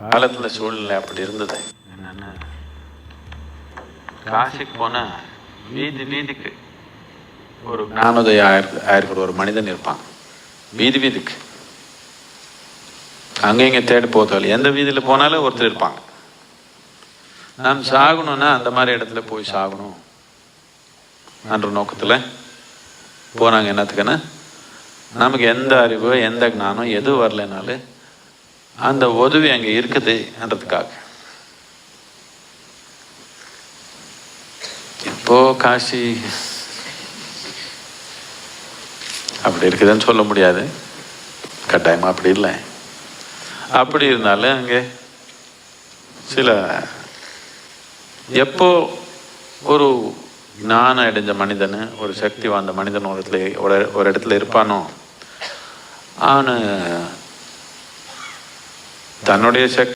காலத்தில் சூழ்நிலை அப்படி இருந்தது. என்னென்ன காசிக்கு போன வீதிக்கு ஒரு ஞானோதயம் ஆயிருக்கிற ஒரு மனிதன் இருப்பான். வீதிக்கு அங்கே இங்கே தேடி போதாலும் எந்த வீதியில் போனாலும் ஒருத்தர் இருப்பாங்க. நாம் சாகணும்னா அந்த மாதிரி இடத்துல போய் சாகணும் என்ற நோக்கத்தில் போனாங்க. என்னத்துக்குன்னா நமக்கு எந்த அறிவு எந்த ஞானம் எது வரலைனாலும் அந்த உதவி அங்கே இருக்குதுன்றதுக்காக. இப்போ காசி அப்படி இருக்குதுன்னு சொல்ல முடியாது, கட்டாயமா அப்படி இல்லை. அப்படி இருந்தாலும் அங்கே சில எப்போ ஒரு ஞானம் அடைஞ்ச மனிதன், ஒரு சக்தி வாழ்ந்த மனிதன் ஒரு இடத்துல இருப்பானோ, அவனு தன்னுடைய சக்தி